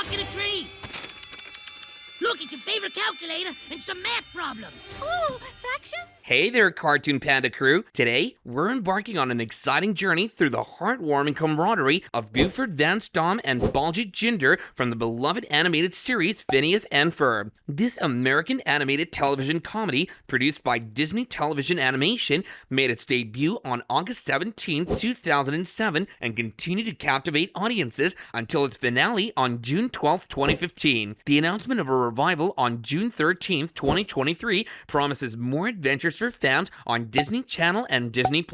stuck in a tree. Look, it's your favorite calculator and some math problems. Ooh, fractions? Hey there, Cartoon Panda crew. Today, we're embarking on an exciting journey through the heartwarming camaraderie of Buford Van Stom and Baljeet Jinder from the beloved animated series Phineas and Ferb. This American animated television comedy, produced by Disney Television Animation, made its debut on August 17, 2007, and continued to captivate audiences until its finale on June 12, 2015. The announcement of a revival on June 13, 2023, promises more adventures for fans on Disney Channel and Disney+.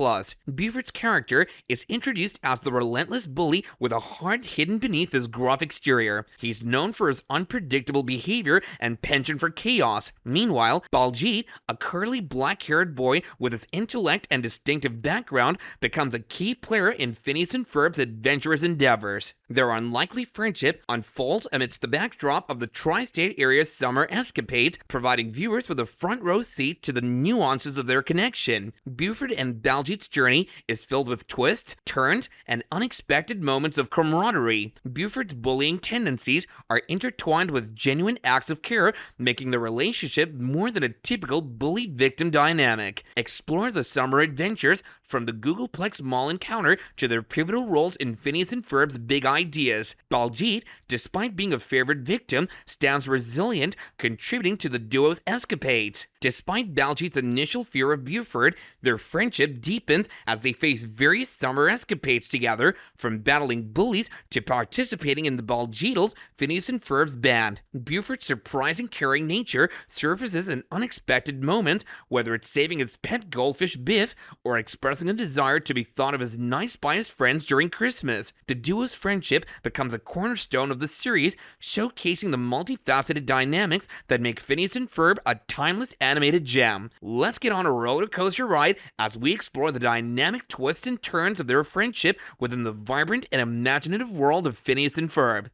Buford's character is introduced as the relentless bully with a heart hidden beneath his gruff exterior. He's known for his unpredictable behavior and penchant for chaos. Meanwhile, Baljeet, a curly black-haired boy with his intellect and distinctive background, becomes a key player in Phineas and Ferb's adventurous endeavors. Their unlikely friendship unfolds amidst the backdrop of the tri-state area's summer escapades, providing viewers with a front row seat to the nuances of their connection. Buford and Baljeet's journey is filled with twists, turns, and unexpected moments of camaraderie. Buford's bullying tendencies are intertwined with genuine acts of care, making the relationship more than a typical bully-victim dynamic. Explore the summer adventures from the Googleplex Mall encounter to their pivotal roles in Phineas and Ferb's Big Ideas. Baljeet, despite being a favored victim, stands resilient, contributing to the duo's escapades. Despite Baljeet's initial fear of Buford, their friendship deepens as they face various summer escapades together, from battling bullies to participating in the Baljeetles, Phineas and Ferb's band. Buford's surprising caring nature surfaces in unexpected moments, whether it's saving his pet goldfish Biff or expressing a desire to be thought of as nice by his friends during Christmas. The duo's friendship becomes a cornerstone of the series, showcasing the multifaceted dynamics that make Phineas and Ferb a timeless animated gem. Let's get on a roller coaster ride as we explore the dynamic twists and turns of their friendship within the vibrant and imaginative world of Phineas and Ferb.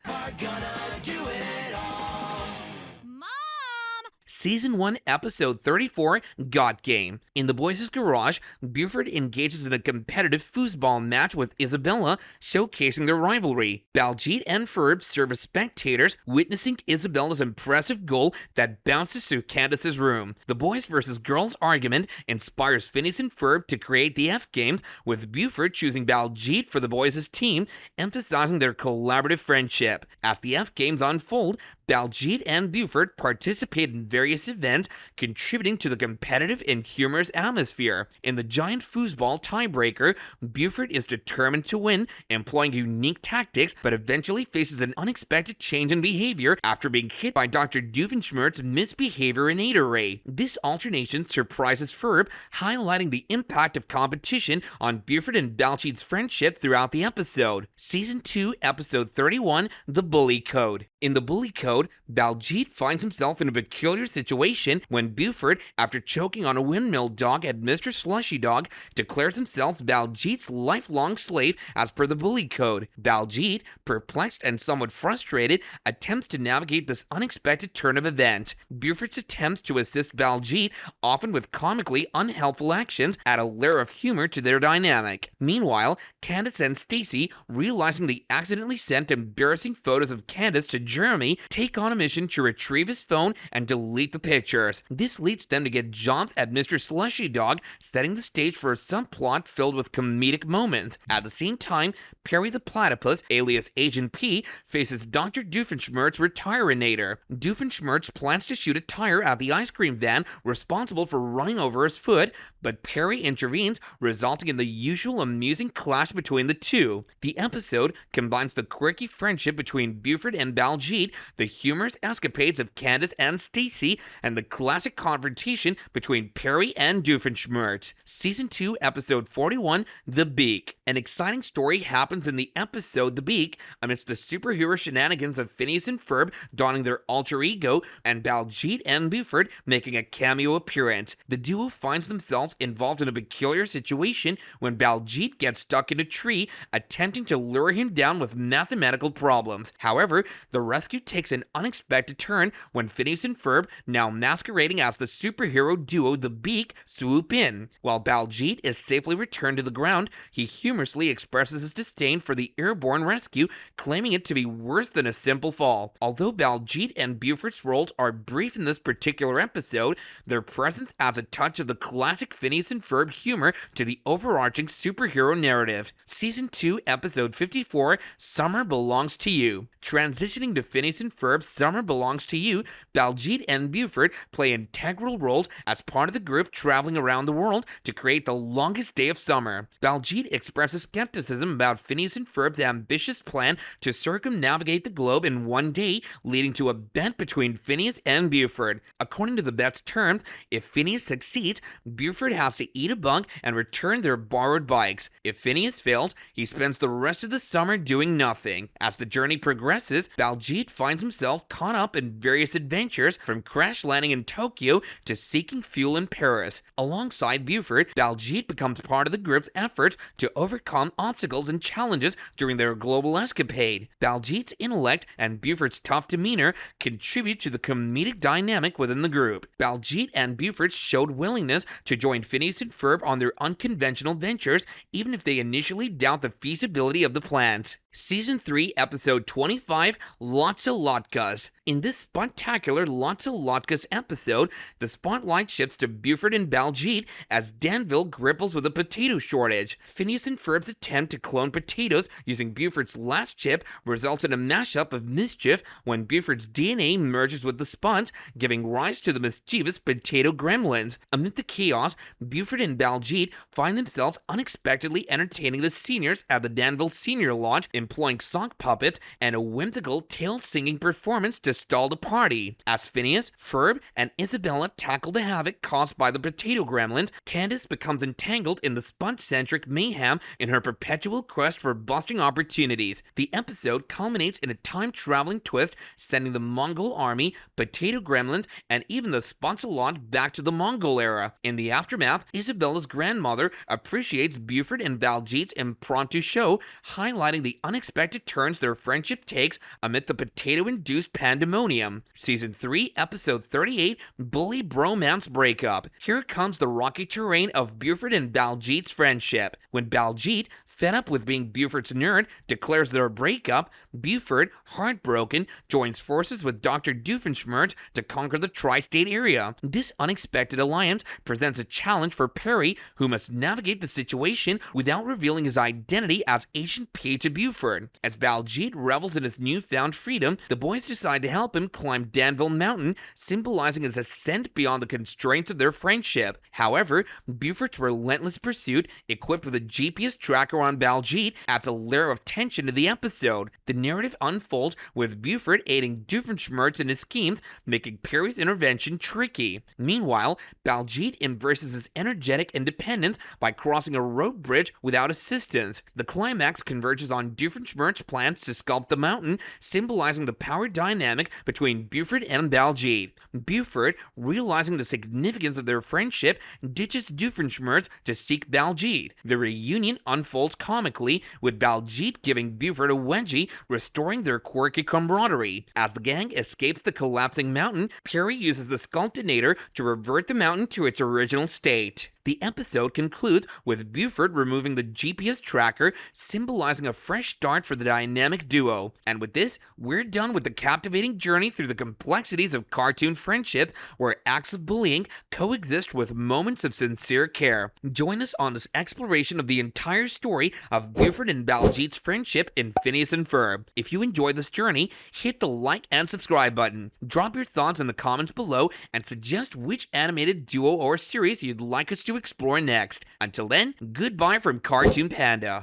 Season 1, Episode 34, Got Game. In the boys' garage, Buford engages in a competitive foosball match with Isabella, showcasing their rivalry. Baljeet and Ferb serve as spectators, witnessing Isabella's impressive goal that bounces through Candace's room. The boys versus girls argument inspires Phineas and Ferb to create the F-Games, with Buford choosing Baljeet for the boys' team, emphasizing their collaborative friendship. As the F-Games unfold, Baljeet and Buford participate in various events, contributing to the competitive and humorous atmosphere. In the giant foosball tiebreaker, Buford is determined to win, employing unique tactics, but eventually faces an unexpected change in behavior after being hit by Dr. Doofenshmirtz's misbehavior in Ada Ray. This alternation surprises Ferb, highlighting the impact of competition on Buford and Baljeet's friendship throughout the episode. Season 2, Episode 31, The Bully Code. In the Bully Code, Baljeet finds himself in a peculiar situation when Buford, after choking on a windmill dog at Mr. Slushy Dog, declares himself Baljeet's lifelong slave as per the Bully Code. Baljeet, perplexed and somewhat frustrated, attempts to navigate this unexpected turn of events. Buford's attempts to assist Baljeet, often with comically unhelpful actions, add a layer of humor to their dynamic. Meanwhile, Candace and Stacy, realizing they accidentally sent embarrassing photos of Candace to Jeremy, take on a mission to retrieve his phone and delete the pictures. This leads them to get jobs at Mr. Slushy Dog, setting the stage for a subplot filled with comedic moments. At the same time, Perry the Platypus, alias Agent P, faces Dr. Doofenshmirtz Retirinator. Doofenshmirtz plans to shoot a tire at the ice cream van responsible for running over his foot, but Perry intervenes, resulting in the usual amusing clash between the two. The episode combines the quirky friendship between Buford and Baljeet, the humorous escapades of Candace and Stacy, and the classic confrontation between Perry and Doofenshmirtz. Season 2, Episode 41, The Beak. An exciting story happens in the episode The Beak amidst the superhero shenanigans of Phineas and Ferb donning their alter ego, and Baljeet and Buford making a cameo appearance. The duo finds themselves involved in a peculiar situation when Baljeet gets stuck in a tree, attempting to lure him down with mathematical problems. However, the rescue takes an an unexpected turn when Phineas and Ferb, now masquerading as the superhero duo The Beak, swoop in. While Baljeet is safely returned to the ground, he humorously expresses his disdain for the airborne rescue, claiming it to be worse than a simple fall. Although Baljeet and Buford's roles are brief in this particular episode, their presence adds a touch of the classic Phineas and Ferb humor to the overarching superhero narrative. Season 2, Episode 54, Summer Belongs to You. Transitioning to Phineas and Ferb's Summer Belongs to You, Baljeet and Buford play integral roles as part of the group traveling around the world to create the longest day of summer. Baljeet expresses skepticism about Phineas and Ferb's ambitious plan to circumnavigate the globe in one day, leading to a bet between Phineas and Buford. According to the bet's terms, if Phineas succeeds, Buford has to eat a bug and return their borrowed bikes. If Phineas fails, he spends the rest of the summer doing nothing. As the journey progresses, Baljeet finds himself caught up in various adventures, from crash landing in Tokyo to seeking fuel in Paris. Alongside Buford, Baljeet becomes part of the group's efforts to overcome obstacles and challenges during their global escapade. Baljeet's intellect and Buford's tough demeanor contribute to the comedic dynamic within the group. Baljeet and Buford showed willingness to join Phineas and Ferb on their unconventional ventures, even if they initially doubt the feasibility of the plans. Season 3, Episode 25, Lots of Latkes. In this spectacular Lots of Latkes episode, the spotlight shifts to Buford and Baljeet as Danville grapples with a potato shortage. Phineas and Ferb's attempt to clone potatoes using Buford's last chip results in a mashup of mischief when Buford's DNA merges with the sponge, giving rise to the mischievous potato gremlins. Amid the chaos, Buford and Baljeet find themselves unexpectedly entertaining the seniors at the Danville Senior Lodge, employing sock puppets and a whimsical tail-singing performance to stall the party. As Phineas, Ferb, and Isabella tackle the havoc caused by the potato gremlins, Candace becomes entangled in the sponge-centric mayhem in her perpetual quest for busting opportunities. The episode culminates in a time-traveling twist, sending the Mongol army, potato gremlins, and even the Sponge-a-Lot back to the Mongol era. In the aftermath, Isabella's grandmother appreciates Buford and Baljeet's impromptu show, highlighting the unexpected turns their friendship takes amid the potato-induced pandemonium. Season 3, Episode 38, Bully Bromance Breakup. Here comes the rocky terrain of Buford and Baljeet's friendship. When Baljeet, fed up with being Buford's nerd, declares their breakup, Buford, heartbroken, joins forces with Dr. Doofenshmirtz to conquer the tri-state area. This unexpected alliance presents a challenge for Perry, who must navigate the situation without revealing his identity as Agent Page of Buford. As Baljeet revels in his newfound freedom, the boys decide to help him climb Danville Mountain, symbolizing his ascent beyond the constraints of their friendship. However, Buford's relentless pursuit, equipped with a GPS tracker on Baljeet, adds a layer of tension to the episode. The narrative unfolds with Buford aiding Doofenshmirtz in his schemes, making Perry's intervention tricky. Meanwhile, Baljeet embraces his energetic independence by crossing a road bridge without assistance. The climax converges on Doofenshmirtz's plans to sculpt the mountain, symbolizing the power dynamic between Buford and Baljeet. Buford, realizing the significance of their friendship, ditches Doofenshmirtz to seek Baljeet. The reunion unfolds comically, with Baljeet giving Buford a wedgie, restoring their quirky camaraderie. As the gang escapes the collapsing mountain, Perry uses the Sculptinator to revert the mountain to its original state. The episode concludes with Buford removing the GPS tracker, symbolizing a fresh start for the dynamic duo. And with this, we're done with the captivating journey through the complexities of cartoon friendships, where acts of bullying coexist with moments of sincere care. Join us on this exploration of the entire story of Buford and Baljeet's friendship in Phineas and Ferb. If you enjoy this journey, hit the like and subscribe button. Drop your thoughts in the comments below and suggest which animated duo or series you'd like us to explore next. Until then, goodbye from Cartoon Panda.